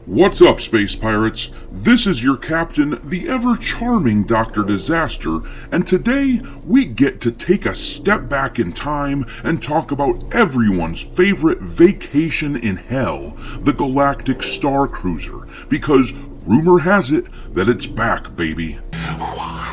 What's up, Space Pirates? This is your captain, the ever-charming Dr. Disaster, and today we get to take a step back in time and talk about everyone's favorite vacation in hell, the Galactic Starcruiser, because rumor has it that it's back, baby. Why?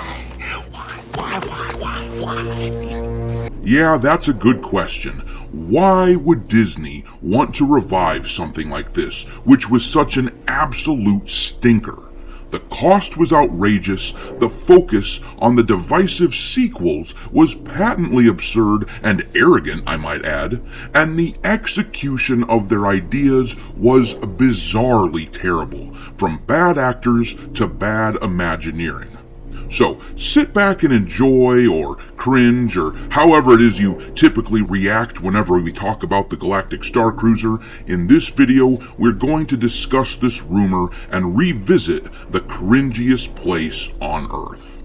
Yeah, that's a good question. Why would Disney want to revive something like this, which was such an absolute stinker? The cost was outrageous, the focus on the divisive sequels was patently absurd and arrogant, I might add, and the execution of their ideas was bizarrely terrible, from bad actors to bad Imagineering. So sit back and enjoy, or cringe, or however it is you typically react whenever we talk about the Galactic Starcruiser. In this video, we're going to discuss this rumor and revisit the cringiest place on Earth.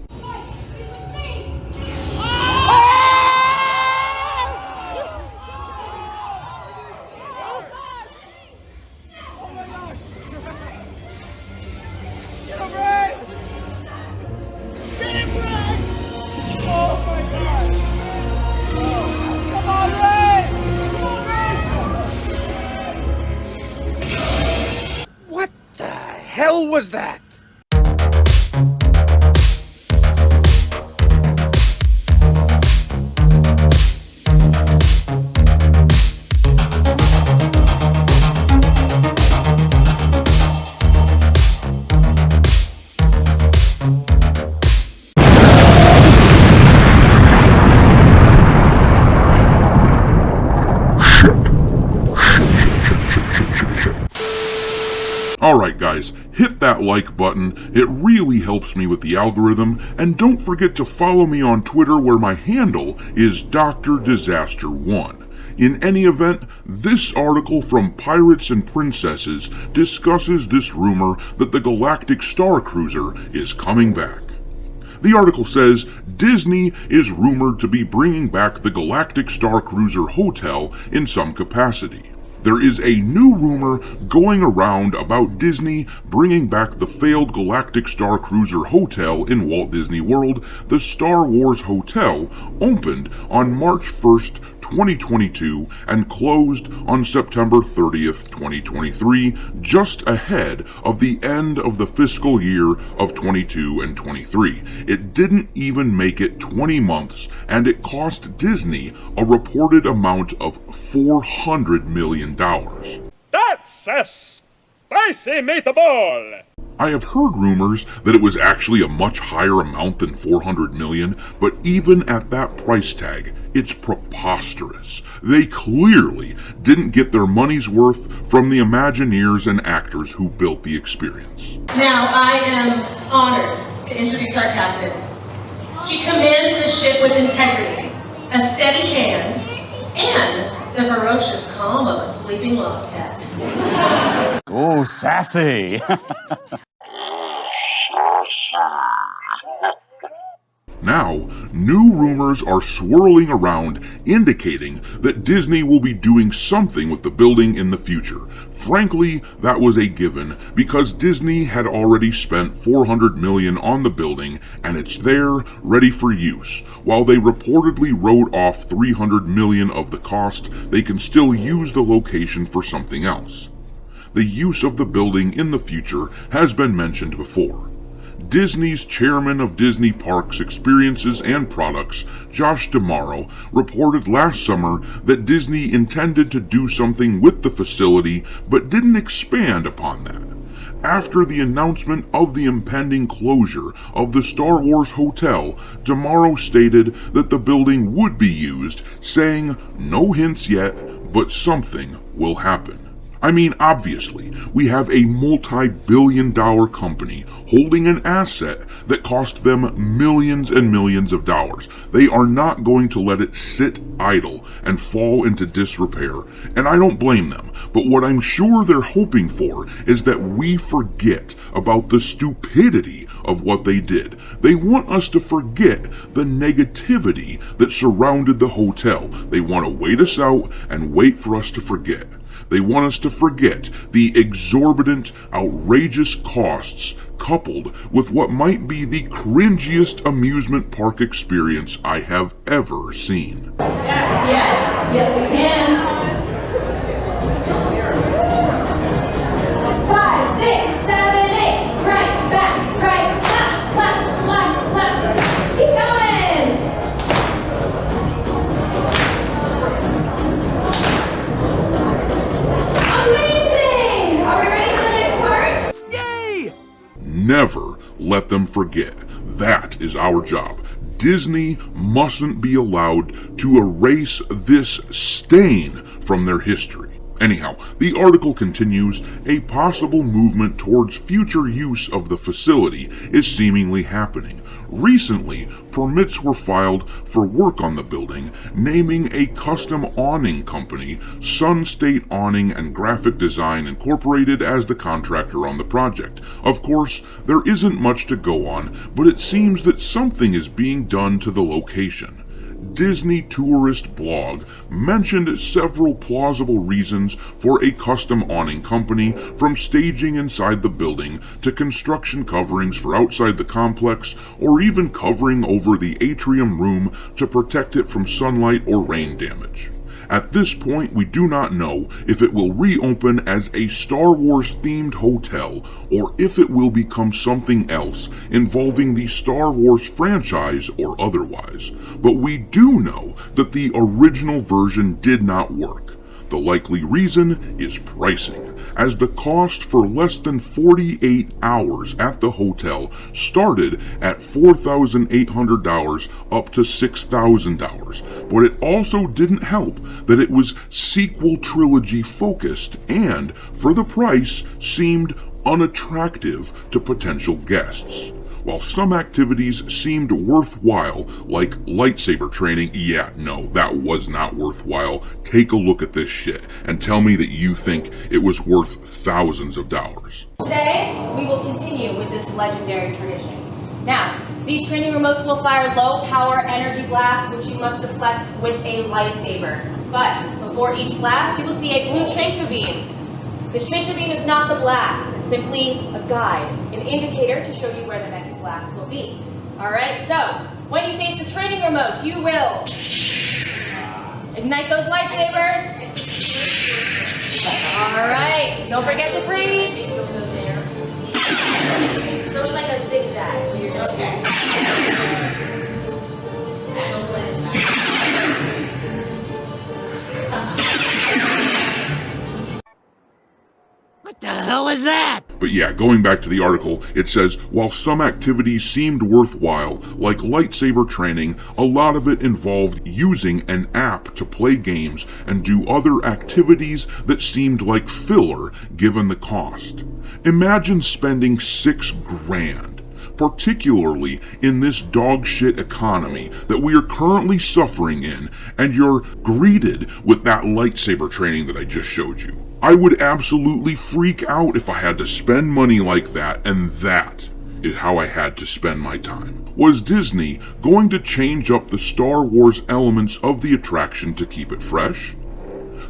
What the hell was that? Alright guys, hit that like button, it really helps me with the algorithm, and don't forget to follow me on Twitter where my handle is Dr. Disaster 1. In any event, this article from Pirates and Princesses discusses this rumor that the Galactic Starcruiser is coming back. The article says, Disney is rumored to be bringing back the Galactic Starcruiser Hotel in some capacity. There is a new rumor going around about Disney bringing back the failed Galactic Starcruiser Hotel in Walt Disney World. The Star Wars Hotel opened on March 1st, 2022 and closed on September 30th, 2023, just ahead of the end of the fiscal year of 22 and 23. It didn't even make it 20 months, and it cost Disney a reported amount of $400 million. That's a spicy meatball! I have heard rumors that it was actually a much higher amount than $400 million, but even at that price tag, it's preposterous. They clearly didn't get their money's worth from the Imagineers and actors who built the experience. Now I am honored to introduce our captain. She commands the ship with integrity, a steady hand, and the ferocious calm of a sleeping lost cat. Ooh, sassy. Now, new rumors are swirling around indicating that Disney will be doing something with the building in the future. Frankly, that was a given because Disney had already spent $400 million on the building and it's there, ready for use. While they reportedly wrote off $300 million of the cost, they can still use the location for something else. The use of the building in the future has been mentioned before. Disney's chairman of Disney Parks Experiences and Products, Josh D'Amaro, reported last summer that Disney intended to do something with the facility but didn't expand upon that. After the announcement of the impending closure of the Star Wars Hotel, D'Amaro stated that the building would be used, saying, "No hints yet, but something will happen." I mean, obviously, we have a multi-billion-dollar company holding an asset that cost them millions and millions of dollars. They are not going to let it sit idle and fall into disrepair, and I don't blame them. But what I'm sure they're hoping for is that we forget about the stupidity of what they did. They want us to forget the negativity that surrounded the hotel. They want to wait us out and wait for us to forget. They want us to forget the exorbitant, outrageous costs coupled with what might be the cringiest amusement park experience I have ever seen. Yes, we can. 5, 6, 7, 8. Right, back, right, left. Keep going. Amazing! Are we ready for the next part? Yay! Never let them forget. That is our job. Disney mustn't be allowed to erase this stain from their history. Anyhow, the article continues, a possible movement towards future use of the facility is seemingly happening. Recently, permits were filed for work on the building, naming a custom awning company, Sun State Awning and Graphic Design Incorporated, as the contractor on the project. Of course, there isn't much to go on, but it seems that something is being done to the location. Disney Tourist blog mentioned several plausible reasons for a custom awning company, from staging inside the building to construction coverings for outside the complex, or even covering over the atrium room to protect it from sunlight or rain damage. At this point, we do not know if it will reopen as a Star Wars themed hotel or if it will become something else involving the Star Wars franchise or otherwise. But we do know that the original version did not work. The likely reason is pricing, as the cost for less than 48 hours at the hotel started at $4,800 up to $6,000, but it also didn't help that it was sequel trilogy focused and, for the price, seemed unattractive to potential guests. While some activities seemed worthwhile, like lightsaber training, yeah, no, that was not worthwhile. Take a look at this shit and tell me that you think it was worth thousands of dollars. Today, we will continue with this legendary tradition. Now, these training remotes will fire low-power energy blasts, which you must deflect with a lightsaber. But before each blast, you will see a blue tracer beam. This tracer beam is not the blast, it's simply a guide, an indicator to show you where the next blast will be. Alright, so, when you face the training remote, you will ignite those lightsabers. Alright, don't forget to breathe. So it's like a zigzag, so you're okay. What the hell is that? But yeah, going back to the article, it says, while some activities seemed worthwhile, like lightsaber training, a lot of it involved using an app to play games and do other activities that seemed like filler given the cost. Imagine spending $6,000, particularly in this dogshit economy that we are currently suffering in, and you're greeted with that lightsaber training that I just showed you. I would absolutely freak out if I had to spend money like that, and that is how I had to spend my time. Was Disney going to change up the Star Wars elements of the attraction to keep it fresh?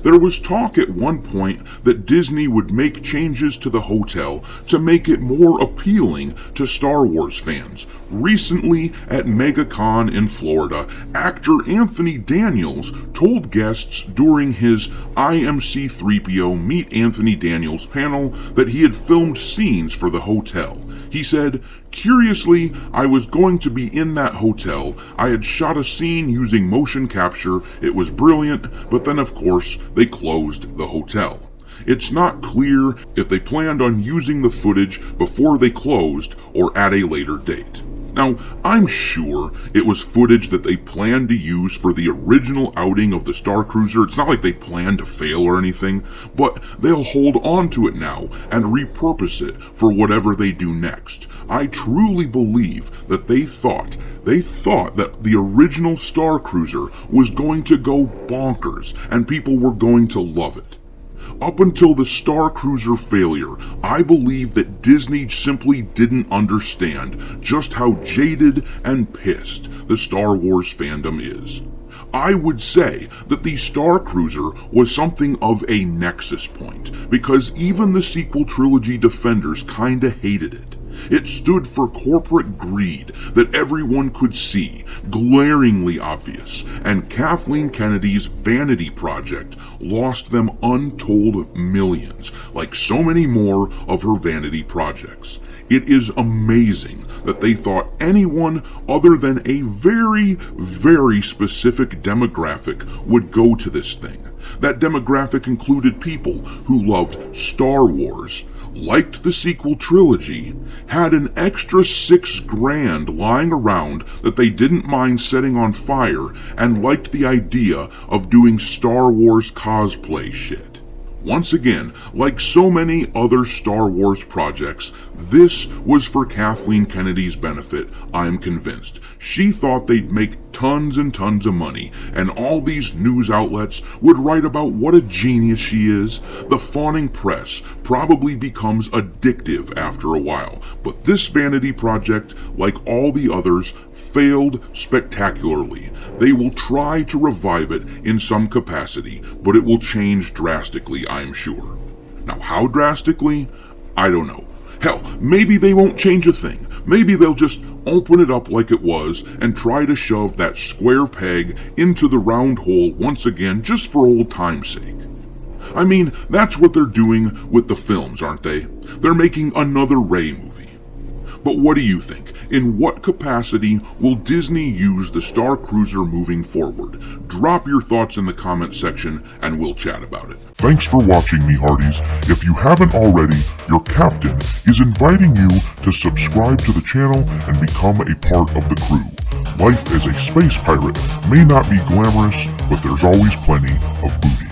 There was talk at one point that Disney would make changes to the hotel to make it more appealing to Star Wars fans. Recently, at MegaCon in Florida, actor Anthony Daniels told guests during his IMC3PO Meet Anthony Daniels panel that he had filmed scenes for the hotel. He said, "Curiously, I was going to be in that hotel. I had shot a scene using motion capture. It was brilliant, but then of course they closed the hotel. It's not clear if they planned on using the footage before they closed or at a later date." Now, I'm sure it was footage that they planned to use for the original outing of the Starcruiser. It's not like they planned to fail or anything, but they'll hold on to it now and repurpose it for whatever they do next. I truly believe that they thought that the original Starcruiser was going to go bonkers and people were going to love it. Up until the Starcruiser failure, I believe that Disney simply didn't understand just how jaded and pissed the Star Wars fandom is. I would say that the Starcruiser was something of a nexus point, because even the sequel trilogy defenders kinda hated it. It stood for corporate greed that everyone could see, glaringly obvious, and Kathleen Kennedy's vanity project lost them untold millions, like so many more of her vanity projects. It is amazing that they thought anyone other than a very, very specific demographic would go to this thing. That demographic included people who loved Star Wars, liked the sequel trilogy, had an extra $6,000 lying around that they didn't mind setting on fire, and liked the idea of doing Star Wars cosplay shit. Once again, like so many other Star Wars projects, this was for Kathleen Kennedy's benefit, I'm convinced. She thought they'd make tons and tons of money, and all these news outlets would write about what a genius she is. The fawning press probably becomes addictive after a while, but this vanity project, like all the others, failed spectacularly. They will try to revive it in some capacity, but it will change drastically, I'm sure. Now, how drastically? I don't know. Hell, maybe they won't change a thing. Maybe they'll just open it up like it was and try to shove that square peg into the round hole once again just for old time's sake. I mean, that's what they're doing with the films, aren't they? They're making another Rey movie. But what do you think? In what capacity will Disney use the Starcruiser moving forward? Drop your thoughts in the comment section and we'll chat about it. Thanks for watching, me hearties. If you haven't already, your captain is inviting you to subscribe to the channel and become a part of the crew. Life as a space pirate may not be glamorous, but there's always plenty of booty.